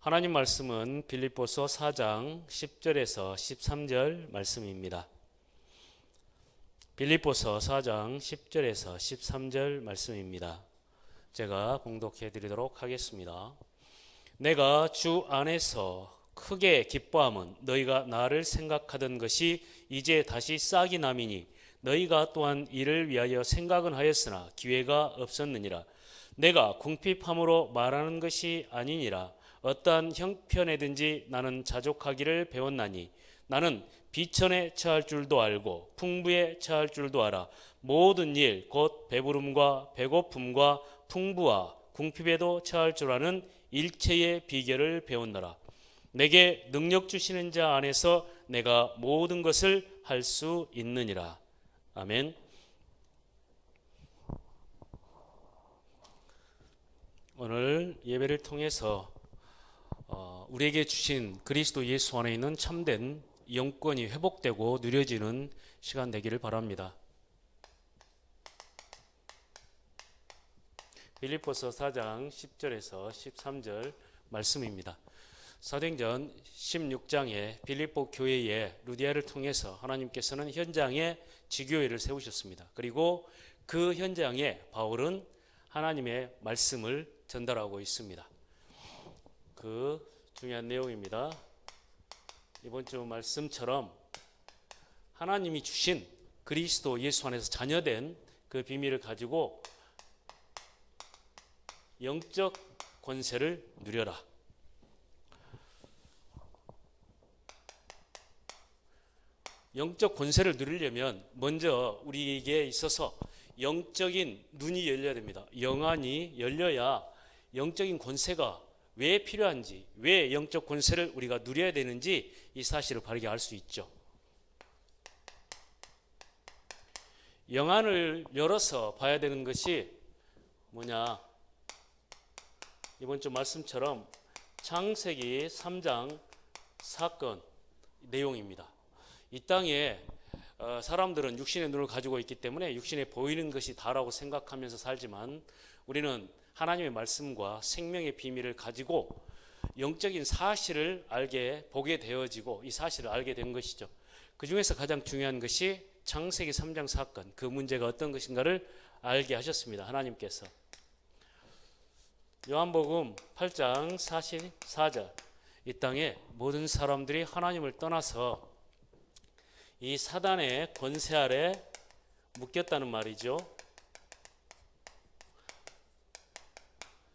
하나님 말씀은 빌립보서 4장 10절에서 13절 말씀입니다. 빌립보서 4장 10절에서 13절 말씀입니다. 제가 봉독해 드리도록 하겠습니다. 내가 주 안에서 크게 기뻐함은 너희가 나를 생각하던 것이 이제 다시 싹이 남이니 너희가 또한 이를 위하여 생각은 하였으나 기회가 없었느니라. 내가 궁핍함으로 말하는 것이 아니니라. 어떠한 형편에든지 나는 자족하기를 배웠나니 나는 비천에 처할 줄도 알고 풍부에 처할 줄도 알아. 모든 일 곧 배부름과 배고픔과 풍부와 궁핍에도 처할 줄 아는 일체의 비결을 배웠노라. 내게 능력 주시는 자 안에서 내가 모든 것을 할 수 있느니라. 아멘. 오늘 예배를 통해서 우리에게 주신 그리스도 예수 안에 있는 참된 영권이 회복되고 누려지는 시간 되기를 바랍니다. 빌립보서 4장 10절에서 13절 말씀입니다. 사도행전 16장에 빌립보 교회의 루디아를 통해서 하나님께서는 현장에 지교회를 세우셨습니다. 그리고 그 현장에 바울은 하나님의 말씀을 전달하고 있습니다. 그 중요한 내용입니다. 이번 주 말씀처럼 하나님이 주신 그리스도 예수 안에서 자녀된 그 비밀을 가지고 영적 권세를 누려라. 영적 권세를 누리려면 먼저 우리에게 있어서 영적인 눈이 열려야 됩니다. 영안이 열려야 영적인 권세가 왜 필요한지, 왜 영적 권세를 우리가 누려야 되는지 이 사실을 바르게 알 수 있죠. 영안을 열어서 봐야 되는 것이 뭐냐? 이번 주 말씀처럼 창세기 3장 사건 내용입니다. 이 땅에 사람들은 육신의 눈을 가지고 있기 때문에 육신에 보이는 것이 다라고 생각하면서 살지만 우리는 하나님의 말씀과 생명의 비밀을 가지고 영적인 사실을 보게 되어지고 이 사실을 알게 된 것이죠. 그 중에서 가장 중요한 것이 창세기 3장 사건, 그 문제가 어떤 것인가를 알게 하셨습니다. 하나님께서. 요한복음 8장 44절, 이 땅에 모든 사람들이 하나님을 떠나서 이 사단의 권세 아래 묶였다는 말이죠.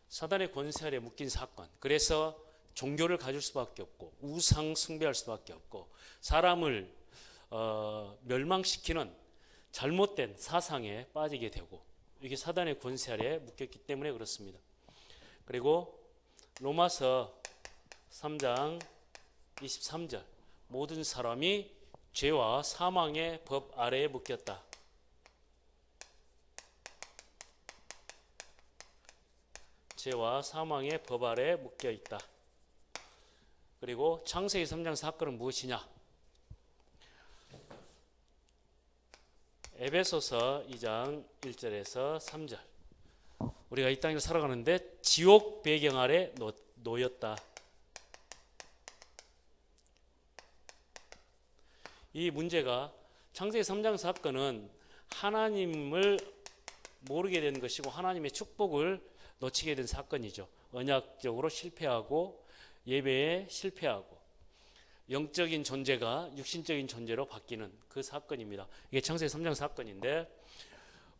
사단의 권세 아래 묶인 사건. 그래서 종교를 가질 수밖에 없고 우상 숭배할 수밖에 없고 사람을 멸망시키는 잘못된 사상에 빠지게 되고 이게 사단의 권세 아래 묶였기 때문에 그렇습니다. 그리고 로마서 3장 23절, 모든 사람이 죄와 사망의 법 아래에 묶였다. 죄와 사망의 법 아래에 묶여 있다. 그리고 창세기 3장 사건은 무엇이냐? 에베소서 2장 1절에서 3절. 우리가 이 땅에서 살아가는데 지옥 배경 아래 놓였다. 이 문제가 창세기 3장 사건은 하나님을 모르게 된 것이고 하나님의 축복을 놓치게 된 사건이죠. 언약적으로 실패하고 예배에 실패하고 영적인 존재가 육신적인 존재로 바뀌는 그 사건입니다. 이게 창세기 3장 사건인데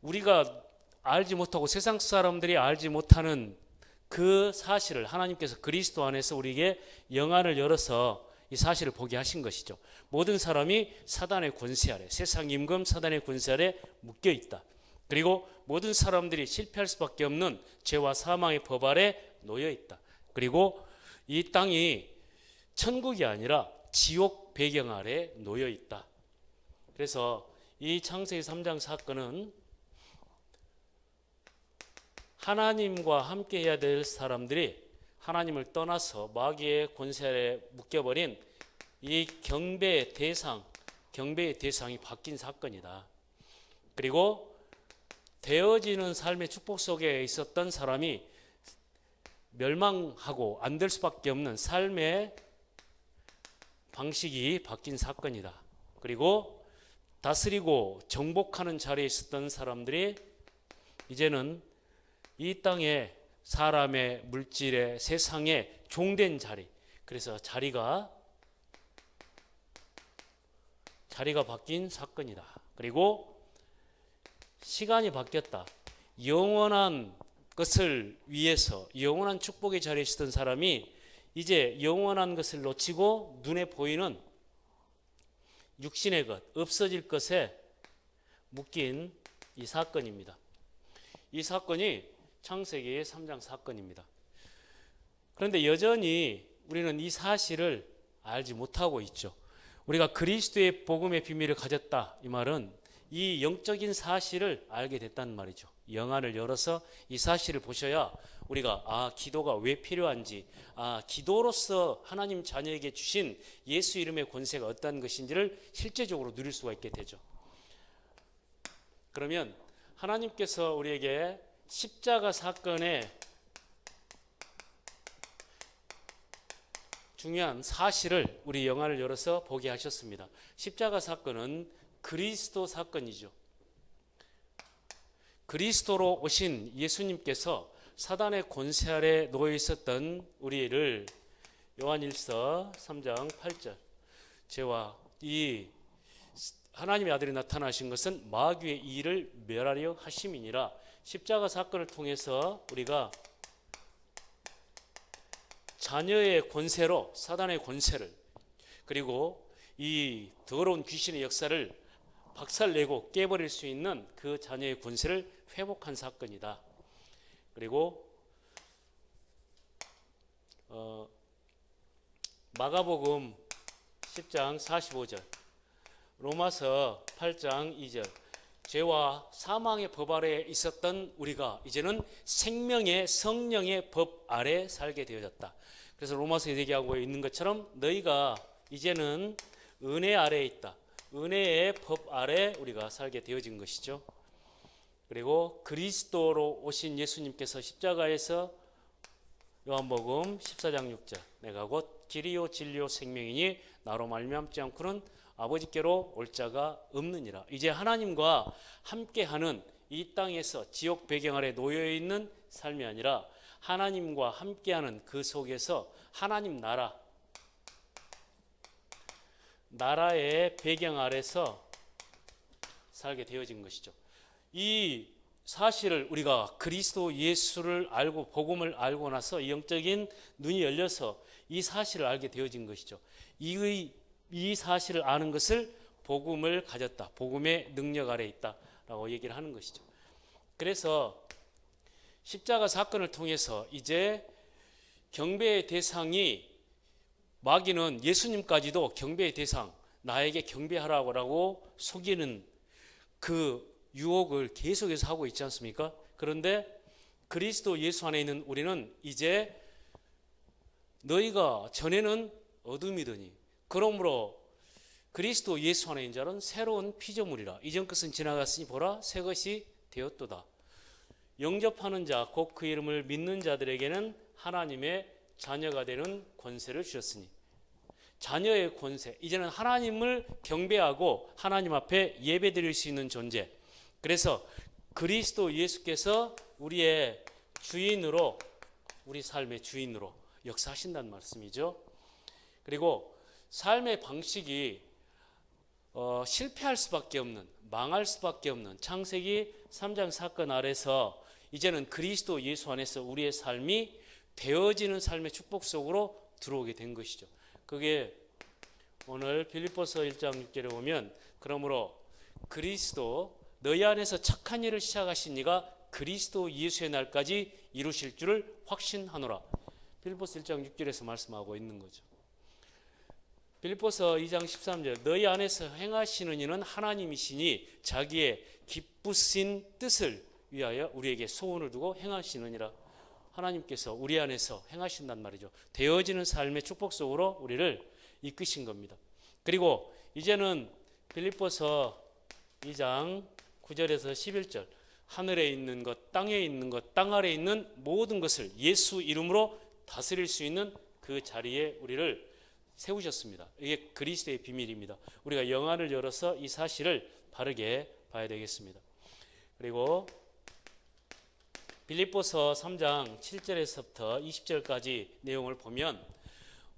우리가 알지 못하고 세상 사람들이 알지 못하는 그 사실을 하나님께서 그리스도 안에서 우리에게 영안을 열어서 이 사실을 보게 하신 것이죠. 모든 사람이 사단의 권세 아래, 세상 임금 사단의 권세 아래 묶여 있다. 그리고 모든 사람들이 실패할 수밖에 없는 죄와 사망의 법 아래 놓여 있다. 그리고 이 땅이 천국이 아니라 지옥 배경 아래 놓여 있다. 그래서 이 창세기 3장 사건은 하나님과 함께 해야 될 사람들이 하나님을 떠나서 마귀의 권세 아래 묶여버린 이 경배의 대상이 바뀐 사건이다. 그리고 되어지는 삶의 축복 속에 있었던 사람이 멸망하고 안 될 수밖에 없는 삶의 방식이 바뀐 사건이다. 그리고 다스리고 정복하는 자리에 있었던 사람들이 이제는 이 땅의 사람의 물질의 세상의 종된 자리, 그래서 자리가 바뀐 사건이다. 그리고 시간이 바뀌었다. 영원한 것을 위해서 영원한 축복의 자리에 있었던 사람이 이제 영원한 것을 놓치고 눈에 보이는 육신의 것, 없어질 것에 묶인 이 사건입니다. 이 사건이 창세기 3장 사건입니다. 그런데 여전히 우리는 이 사실을 알지 못하고 있죠. 우리가 그리스도의 복음의 비밀을 가졌다, 이 말은 이 영적인 사실을 알게 됐다는 말이죠. 영안을 열어서 이 사실을 보셔야 우리가 기도가 왜 필요한지, 기도로서 하나님 자녀에게 주신 예수 이름의 권세가 어떤 것인지를 실제적으로 누릴 수가 있게 되죠. 그러면 하나님께서 우리에게 십자가 사건의 중요한 사실을 우리 영안을 열어서 보게 하셨습니다. 십자가 사건은 그리스도 사건이죠. 그리스도로 오신 예수님께서 사단의 권세 아래 놓여 있었던 우리를 요한일서 3장 8절, 죄와 이 하나님의 아들이 나타나신 것은 마귀의 일을 멸하려 하심이니라. 십자가 사건을 통해서 우리가 자녀의 권세로 사단의 권세를, 그리고 이 더러운 귀신의 역사를 박살내고 깨버릴 수 있는 그 자녀의 권세를 회복한 사건이다. 그리고 마가복음 10장 45절, 로마서 8장 2절, 죄와 사망의 법 아래 있었던 우리가 이제는 생명의 성령의 법 아래 살게 되어졌다. 그래서 로마서에 얘기하고 있는 것처럼 너희가 이제는 은혜 아래에 있다. 은혜의 법 아래 우리가 살게 되어진 것이죠. 그리고 그리스도로 오신 예수님께서 십자가에서 요한복음 14장 6절, 내가 곧 길이요 진리요 생명이니 나로 말미암지 않고는 아버지께로 올 자가 없느니라. 이제 하나님과 함께하는 이 땅에서 지옥 배경 아래 놓여 있는 삶이 아니라 하나님과 함께하는 그 속에서 하나님 나라의 배경 아래서 살게 되어진 것이죠. 이 사실을 우리가 그리스도 예수를 알고 복음을 알고 나서 영적인 눈이 열려서 이 사실을 알게 되어진 것이죠. 이 사실을 아는 것을 복음을 가졌다, 복음의 능력 아래 있다라고 얘기를 하는 것이죠. 그래서 십자가 사건을 통해서 이제 경배의 대상이, 마귀는 예수님까지도 경배의 대상, 나에게 경배하라고 속이는 그 유혹을 계속해서 하고 있지 않습니까? 그런데 그리스도 예수 안에 있는 우리는 이제 너희가 전에는 어둠이더니 그러므로 그리스도 예수 안에 있는 자는 새로운 피조물이라. 이전 것은 지나갔으니 보라 새 것이 되었도다. 영접하는 자, 곧 그 이름을 믿는 자들에게는 하나님의 자녀가 되는 권세를 주셨으니, 자녀의 권세, 이제는 하나님을 경배하고 하나님 앞에 예배드릴 수 있는 존재. 그래서 그리스도 예수께서 우리의 주인으로, 우리 삶의 주인으로 역사하신다는 말씀이죠. 그리고 삶의 방식이 실패할 수밖에 없는, 망할 수밖에 없는 창세기 3장 사건 아래서 이제는 그리스도 예수 안에서 우리의 삶이 되어지는 삶의 축복 속으로 들어오게 된 것이죠. 그게 오늘 빌립보서 1장 6절에 보면, 그러므로 그리스도 너희 안에서 착한 일을 시작하신 이가 그리스도 예수의 날까지 이루실 줄을 확신하노라. 빌립보서 1장 6절에서 말씀하고 있는 거죠. 빌립보서 2장 13절, 너희 안에서 행하시는 이는 하나님이시니 자기의 기쁘신 뜻을 위하여 우리에게 소원을 두고 행하시느니라. 하나님께서 우리 안에서 행하신단 말이죠. 되어지는 삶의 축복 속으로 우리를 이끄신 겁니다. 그리고 이제는 빌립보서 2장 9절에서 11절, 하늘에 있는 것, 땅에 있는 것, 땅 아래에 있는 모든 것을 예수 이름으로 다스릴 수 있는 그 자리에 우리를 세우셨습니다. 이게 그리스도의 비밀입니다. 우리가 영안을 열어서 이 사실을 바르게 봐야 되겠습니다. 그리고 빌립보서 3장 7절에서부터 20절까지 내용을 보면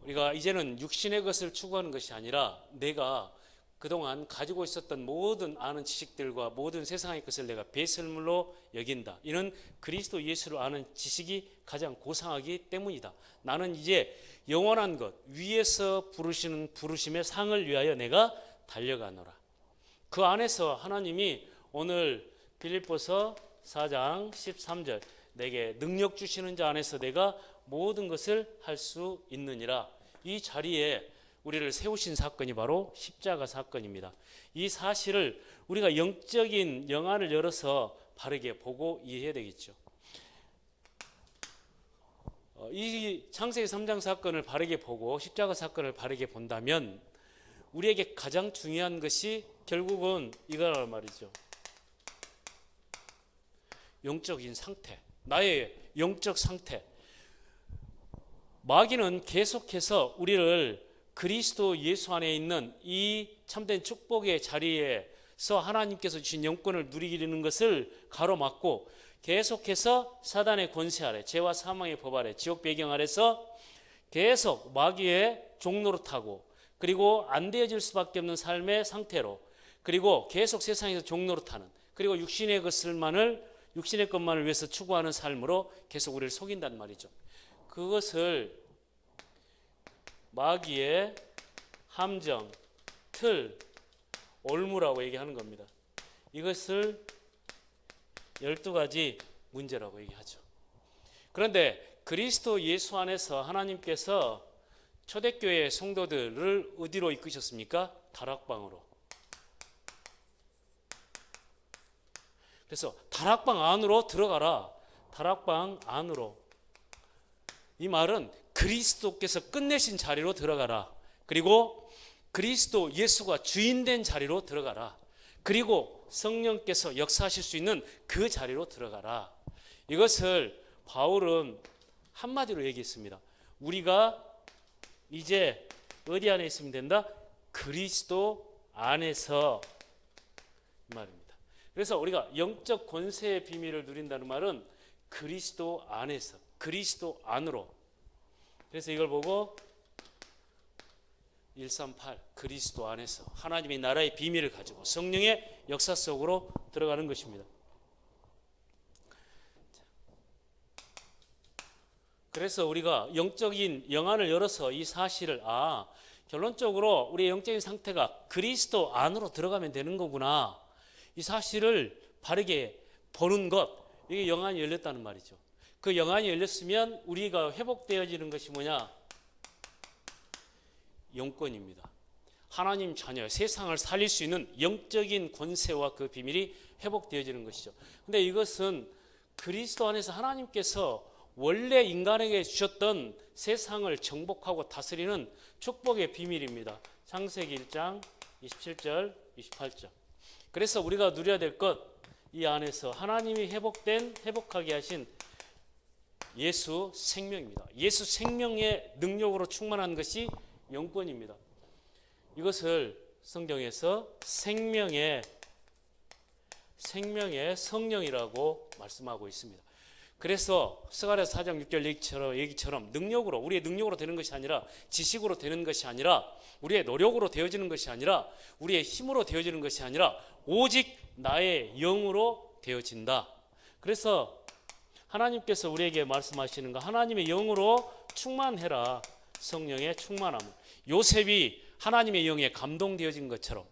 우리가 이제는 육신의 것을 추구하는 것이 아니라 내가 그동안 가지고 있었던 모든 아는 지식들과 모든 세상의 것을 내가 배설물로 여긴다. 이는 그리스도 예수를 아는 지식이 가장 고상하기 때문이다. 나는 이제 영원한 것, 위에서 부르시는 부르심의 상을 위하여 내가 달려가노라. 그 안에서 하나님이 오늘 빌립보서 4장 13절 내게 능력 주시는 자 안에서 내가 모든 것을 할 수 있느니라. 이 자리에 우리를 세우신 사건이 바로 십자가 사건입니다. 이 사실을 우리가 영적인 영안을 열어서 바르게 보고 이해해야 되겠죠. 이 창세기 3장 사건을 바르게 보고 십자가 사건을 바르게 본다면 우리에게 가장 중요한 것이 결국은 이거란 말이죠. 영적인 상태, 나의 영적 상태. 마귀는 계속해서 우리를 그리스도 예수 안에 있는 이 참된 축복의 자리에서 하나님께서 주신 영권을 누리기는 것을 가로막고 계속해서 사단의 권세 아래, 죄와 사망의 법 아래, 지옥 배경 아래서 계속 마귀의 종로로 타고 그리고 안 되어질 수밖에 없는 삶의 상태로 그리고 계속 세상에서 종로로 타는 그리고 육신의 것만을 위해서 추구하는 삶으로 계속 우리를 속인단 말이죠. 그것을 마귀의 함정, 틀, 올무라고 얘기하는 겁니다. 이것을 12가지 문제라고 얘기하죠. 그런데 그리스도 예수 안에서 하나님께서 초대교회 성도들을 어디로 이끄셨습니까? 다락방으로. 그래서 다락방 안으로 들어가라. 다락방 안으로. 이 말은 그리스도께서 끝내신 자리로 들어가라. 그리고 그리스도 예수가 주인된 자리로 들어가라. 그리고 성령께서 역사하실 수 있는 그 자리로 들어가라. 이것을 바울은 한마디로 얘기했습니다. 우리가 이제 어디 안에 있으면 된다? 그리스도 안에서 이 말입니다. 그래서 우리가 영적 권세의 비밀을 누린다는 말은 그리스도 안에서, 그리스도 안으로. 그래서 이걸 보고 138 그리스도 안에서 하나님의 나라의 비밀을 가지고 성령의 역사 속으로 들어가는 것입니다. 그래서 우리가 영적인 영안을 열어서 이 사실을 결론적으로 우리의 영적인 상태가 그리스도 안으로 들어가면 되는 거구나. 이 사실을 바르게 보는 것, 이게 영안이 열렸다는 말이죠. 그 영안이 열렸으면 우리가 회복되어지는 것이 뭐냐? 영권입니다. 하나님 자녀, 세상을 살릴 수 있는 영적인 권세와 그 비밀이 회복되어지는 것이죠. 근데 이것은 그리스도 안에서 하나님께서 원래 인간에게 주셨던 세상을 정복하고 다스리는 축복의 비밀입니다. 창세기 1장 27절, 28절. 그래서 우리가 누려야 될 것, 이 안에서 하나님이 회복하게 하신 예수 생명입니다. 예수 생명의 능력으로 충만한 것이 영권입니다. 이것을 성경에서 생명의 성령이라고 말씀하고 있습니다. 그래서 스가랴서 4장 6절 얘기처럼 능력으로, 우리의 능력으로 되는 것이 아니라, 지식으로 되는 것이 아니라, 우리의 노력으로 되어지는 것이 아니라, 우리의 힘으로 되어지는 것이 아니라 오직 나의 영으로 되어진다. 그래서 하나님께서 우리에게 말씀하시는 거, 하나님의 영으로 충만해라. 성령의 충만함. 요셉이 하나님의 영에 감동되어진 것처럼,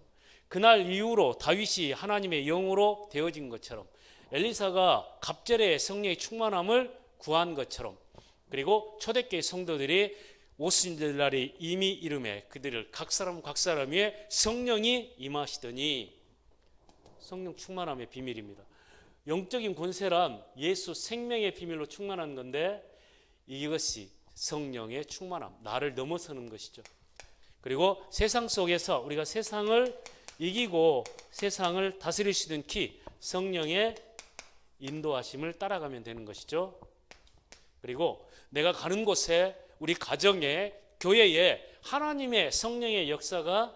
그날 이후로 다윗이 하나님의 영으로 되어진 것처럼, 엘리사가 갑절에 성령의 충만함을 구한 것처럼, 그리고 초대교회 성도들이 오순절 날이 이미 이름에 그들을 각 사람 위에 성령이 임하시더니, 성령 충만함의 비밀입니다. 영적인 권세란 예수 생명의 비밀로 충만한 건데, 이것이 성령의 충만함, 나를 넘어서는 것이죠. 그리고 세상 속에서 우리가 세상을 이기고 세상을 다스릴 수 있는 키, 성령의 인도하심을 따라가면 되는 것이죠. 그리고 내가 가는 곳에, 우리 가정에, 교회에 하나님의 성령의 역사가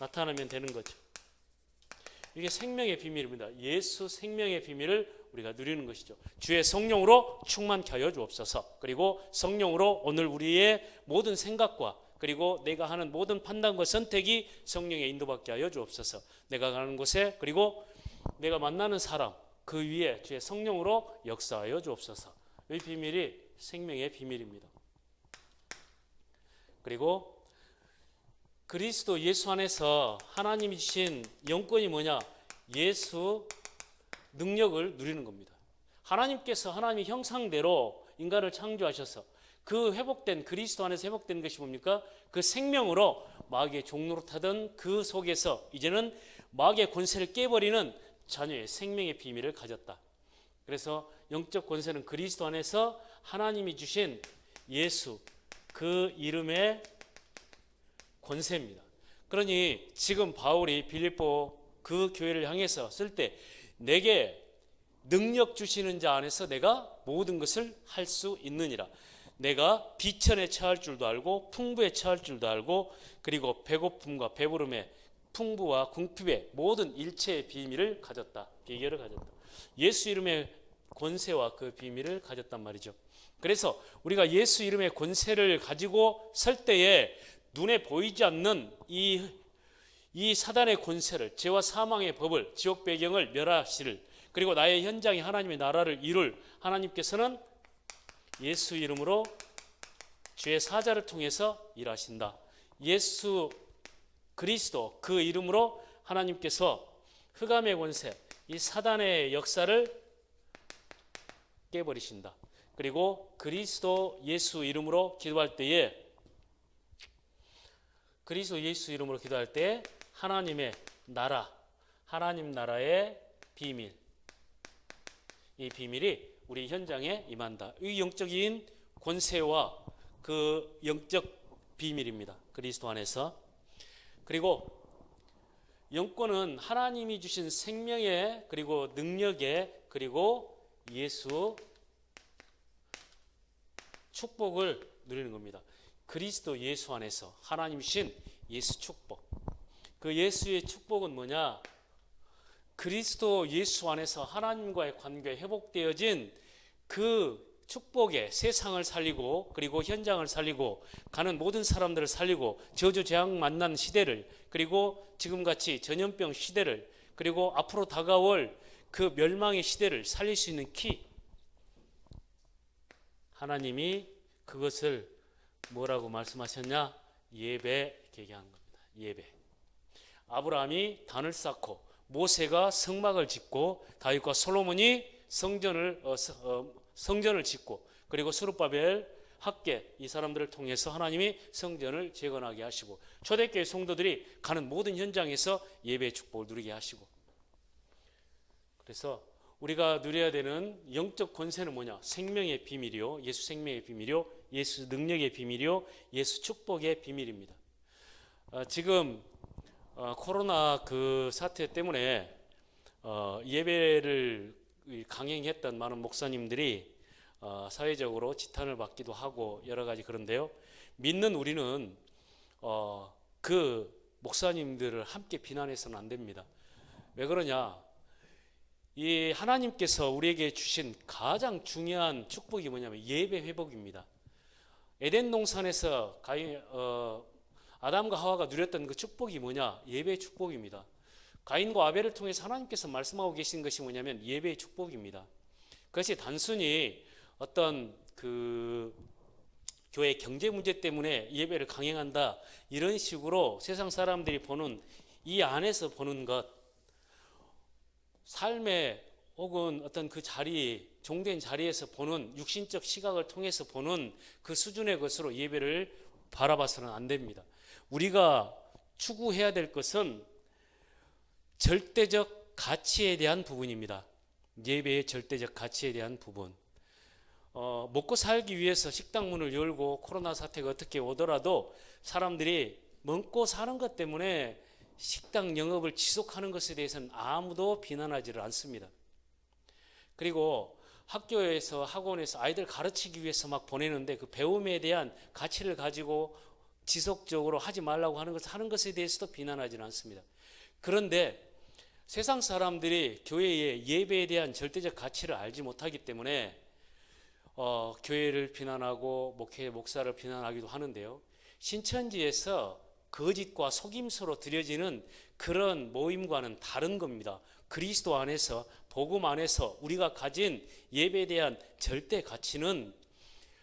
나타나면 되는 거죠. 이게 생명의 비밀입니다. 예수 생명의 비밀을 우리가 누리는 것이죠. 주의 성령으로 충만케 하여 주옵소서. 그리고 성령으로 오늘 우리의 모든 생각과 그리고 내가 하는 모든 판단과 선택이 성령의 인도받게 하여 주옵소서. 내가 가는 곳에 그리고 내가 만나는 사람 그 위에 주의 성령으로 역사하여 주옵소서. 이 비밀이 생명의 비밀입니다. 그리고 그리스도 예수 안에서 하나님이 주신 영권이 뭐냐? 예수 능력을 누리는 겁니다. 하나님께서 하나님의 형상대로 인간을 창조하셔서 그 회복된 그리스도 안에서 회복된 것이 뭡니까? 그 생명으로 마귀의 종로로 타던 그 속에서 이제는 마귀의 권세를 깨버리는 자녀의 생명의 비밀을 가졌다. 그래서 영적 권세는 그리스도 안에서 하나님이 주신 예수 그 이름의 권세입니다. 그러니 지금 바울이 빌립보 그 교회를 향해서 쓸 때 내게 능력 주시는 자 안에서 내가 모든 것을 할 수 있느니라. 내가 비천에 처할 줄도 알고 풍부에 처할 줄도 알고 그리고 배고픔과 배부름의 풍부와 궁핍의 모든 일체의 비밀을 가졌다. 비결을 가졌다. 예수 이름의 권세와 그 비밀을 가졌단 말이죠. 그래서 우리가 예수 이름의 권세를 가지고 설 때에 눈에 보이지 않는 이 사단의 권세를, 죄와 사망의 법을, 지옥 배경을 멸하실, 그리고 나의 현장에 하나님의 나라를 이룰 하나님께서는 예수 이름으로 주의 사자를 통해서 일하신다. 예수 그리스도 그 이름으로 하나님께서 흑암의 권세, 이 사단의 역사를 깨버리신다. 그리고 그리스도 예수 이름으로 기도할 때에 하나님의 나라, 하나님 나라의 비밀, 이 비밀이 우리 현장에 임한다. 이 영적인 권세와 그 영적 비밀입니다. 그리스도 안에서. 그리고 영권은 하나님이 주신 생명의 그리고 능력의 그리고 예수 축복을 누리는 겁니다. 그리스도 예수 안에서 하나님 주신 예수 축복. 그 예수의 축복은 뭐냐? 그리스도 예수 안에서 하나님과의 관계가 회복되어진 그 축복에 세상을 살리고 그리고 현장을 살리고 가는 모든 사람들을 살리고 저주재앙 만난 시대를 그리고 지금같이 전염병 시대를 그리고 앞으로 다가올 그 멸망의 시대를 살릴 수 있는 키, 하나님이 그것을 뭐라고 말씀하셨냐? 예배 얘기한 겁니다. 예배. 아브라함이 단을 쌓고 모세가 성막을 짓고 다윗과 솔로몬이 성전을 짓고 그리고 스룹바벨 학계 이 사람들을 통해서 하나님이 성전을 재건하게 하시고 초대교회 성도들이 가는 모든 현장에서 예배의 축복을 누리게 하시고, 그래서 우리가 누려야 되는 영적 권세는 뭐냐? 생명의 비밀이요, 예수 생명의 비밀이요, 예수 능력의 비밀이요, 예수 축복의 비밀입니다. 지금 코로나 그 사태 때문에 예배를 강행했던 많은 목사님들이 사회적으로 지탄을 받기도 하고 여러 가지 그런데요. 믿는 우리는 그 목사님들을 함께 비난해서는 안 됩니다. 왜 그러냐? 이 하나님께서 우리에게 주신 가장 중요한 축복이 뭐냐면 예배 회복입니다. 에덴 동산에서 아담과 하와가 누렸던 그 축복이 뭐냐? 예배의 축복입니다. 가인과 아벨을 통해서 하나님께서 말씀하고 계신 것이 뭐냐면 예배의 축복입니다. 그것이 단순히 어떤 그 교회 경제 문제 때문에 예배를 강행한다 이런 식으로 세상 사람들이 보는 이 안에서 보는 것, 삶의 혹은 어떤 그 자리, 종된 자리에서 보는 육신적 시각을 통해서 보는 그 수준의 것으로 예배를 바라봐서는 안 됩니다. 우리가 추구해야 될 것은 절대적 가치에 대한 부분입니다. 예배의 절대적 가치에 대한 부분. 먹고 살기 위해서 식당 문을 열고 코로나 사태가 어떻게 오더라도 사람들이 먹고 사는 것 때문에 식당 영업을 지속하는 것에 대해서는 아무도 비난하지를 않습니다. 그리고 학교에서 학원에서 아이들 가르치기 위해서 막 보내는데 그 배움에 대한 가치를 가지고 지속적으로 하지 말라고 하는 것에 대해서도 비난하지는 않습니다. 그런데 세상 사람들이 교회의 예배에 대한 절대적 가치를 알지 못하기 때문에 교회를 비난하고 목사를 비난하기도 하는데요. 신천지에서 거짓과 속임수로 드려지는 그런 모임과는 다른 겁니다. 그리스도 안에서, 복음 안에서 우리가 가진 예배에 대한 절대 가치는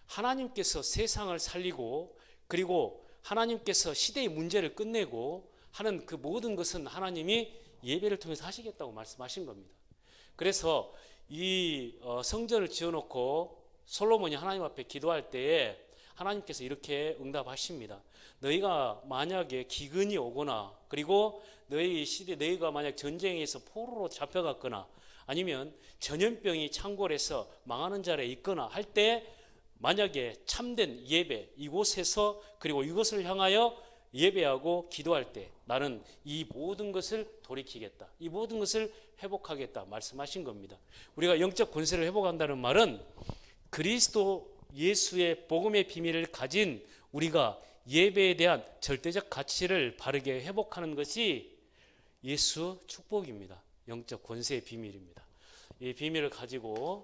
하나님께서 세상을 살리고, 그리고 하나님께서 시대의 문제를 끝내고 하는 그 모든 것은 하나님이 예배를 통해서 하시겠다고 말씀하신 겁니다. 그래서 이 성전을 지어놓고 솔로몬이 하나님 앞에 기도할 때에 하나님께서 이렇게 응답하십니다. 너희가 만약에 기근이 오거나, 그리고 너희가 만약 전쟁에서 포로로 잡혀갔거나, 아니면 전염병이 창궐해서 망하는 자리에 있거나 할 때, 만약에 참된 예배, 이곳에서, 그리고 이것을 향하여 예배하고 기도할 때 나는 이 모든 것을 돌이키겠다, 이 모든 것을 회복하겠다 말씀하신 겁니다. 우리가 영적 권세를 회복한다는 말은 그리스도 예수의 복음의 비밀을 가진 우리가 예배에 대한 절대적 가치를 바르게 회복하는 것이 예수 축복입니다. 영적 권세의 비밀입니다. 이 비밀을 가지고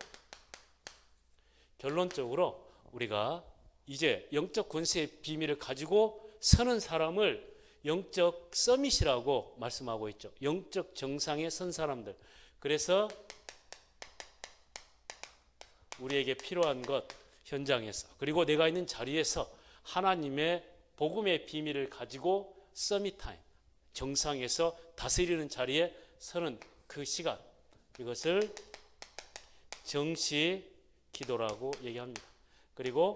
결론적으로 우리가 이제 영적 권세의 비밀을 가지고 서는 사람을 영적 서밋이라고 말씀하고 있죠. 영적 정상에 선 사람들. 그래서 우리에게 필요한 것, 현장에서, 그리고 내가 있는 자리에서 하나님의 복음의 비밀을 가지고 서밋 타임, 정상에서 다스리는 자리에 서는 그 시간, 이것을 정시 기도라고 얘기합니다. 그리고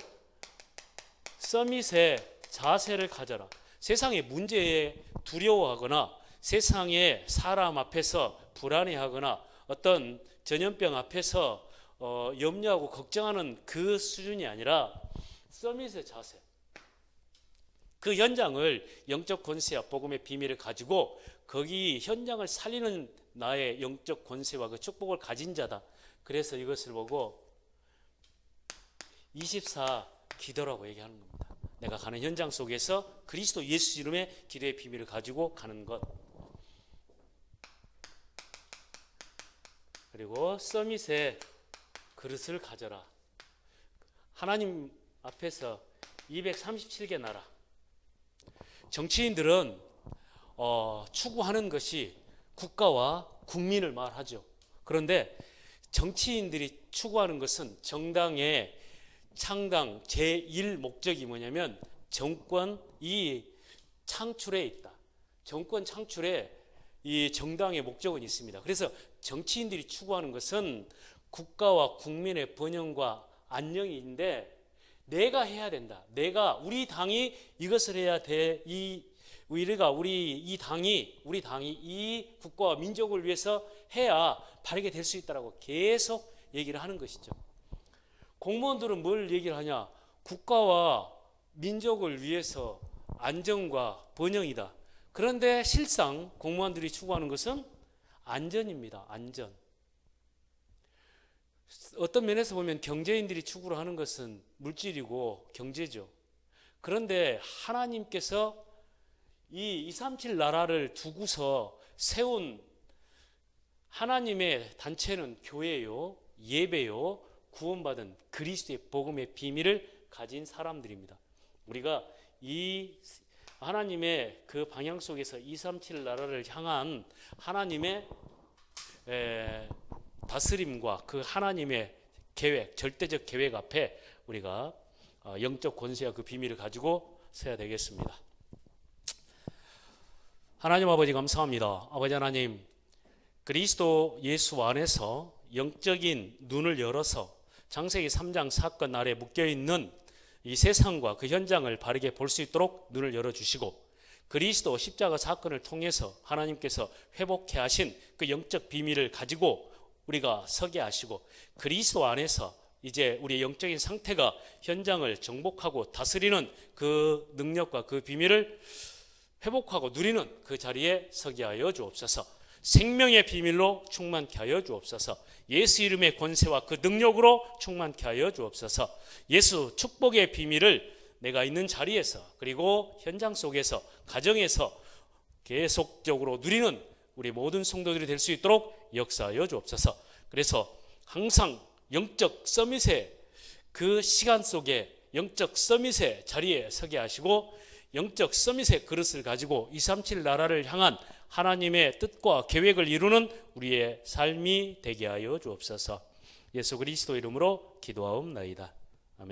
서밋의 자세를 가져라. 세상의 문제에 두려워하거나 세상의 사람 앞에서 불안해하거나 어떤 전염병 앞에서 염려하고 걱정하는 그 수준이 아니라 서밋의 자세, 그 현장을 영적 권세와 복음의 비밀을 가지고 거기 현장을 살리는 나의 영적 권세와 그 축복을 가진 자다. 그래서 이것을 보고 24 기도라고 얘기하는 겁니다. 내가 가는 현장 속에서 그리스도 예수 이름의 기도의 비밀을 가지고 가는 것. 그리고 서밋의 그릇을 가져라. 하나님 앞에서 237개 나라. 정치인들은 추구하는 것이 국가와 국민을 말하죠. 그런데 정치인들이 추구하는 것은 정당의 창당 제1 목적이 뭐냐면 정권 이 창출에 있다. 정권 창출에 이 정당의 목적은 있습니다. 그래서 정치인들이 추구하는 것은 국가와 국민의 번영과 안녕인데, 내가 해야 된다. 우리 당이 이것을 해야 돼. 우리 당이 이 국가와 민족을 위해서 해야 바르게 될 수 있다라고 계속 얘기를 하는 것이죠. 공무원들은 뭘 얘기를 하냐? 국가와 민족을 위해서 안정과 번영이다. 그런데 실상 공무원들이 추구하는 것은 안전입니다. 안전. 어떤 면에서 보면 경제인들이 추구를 하는 것은 물질이고 경제죠. 그런데 하나님께서 이 237 나라를 두고서 세운 하나님의 단체는 교회요, 예배요, 구원받은 그리스도의 복음의 비밀을 가진 사람들입니다. 우리가 이 하나님의 그 방향 속에서 237 나라를 향한 하나님의 다스림과 그 하나님의 계획, 절대적 계획 앞에 우리가 영적 권세와 그 비밀을 가지고 서야 되겠습니다. 하나님 아버지 감사합니다. 아버지 하나님, 그리스도 예수 안에서 영적인 눈을 열어서 창세기 3장 사건 아래 묶여있는 이 세상과 그 현장을 바르게 볼 수 있도록 눈을 열어주시고, 그리스도 십자가 사건을 통해서 하나님께서 회복해 하신 그 영적 비밀을 가지고 우리가 서게 하시고, 그리스도 안에서 이제 우리의 영적인 상태가 현장을 정복하고 다스리는 그 능력과 그 비밀을 회복하고 누리는 그 자리에 서게 하여 주옵소서. 생명의 비밀로 충만케 하여 주옵소서. 예수 이름의 권세와 그 능력으로 충만케 하여 주옵소서. 예수 축복의 비밀을 내가 있는 자리에서 그리고 현장 속에서 가정에서 계속적으로 누리는 우리 모든 성도들이 될 수 있도록 역사하여 주옵소서. 그래서 항상 영적 서밋의 그 시간 속에 영적 서밋의 자리에 서게 하시고 영적 서밋의 그릇을 가지고 237 나라를 향한 하나님의 뜻과 계획을 이루는 우리의 삶이 되게 하여 주옵소서. 예수 그리스도 이름으로 기도하옵나이다.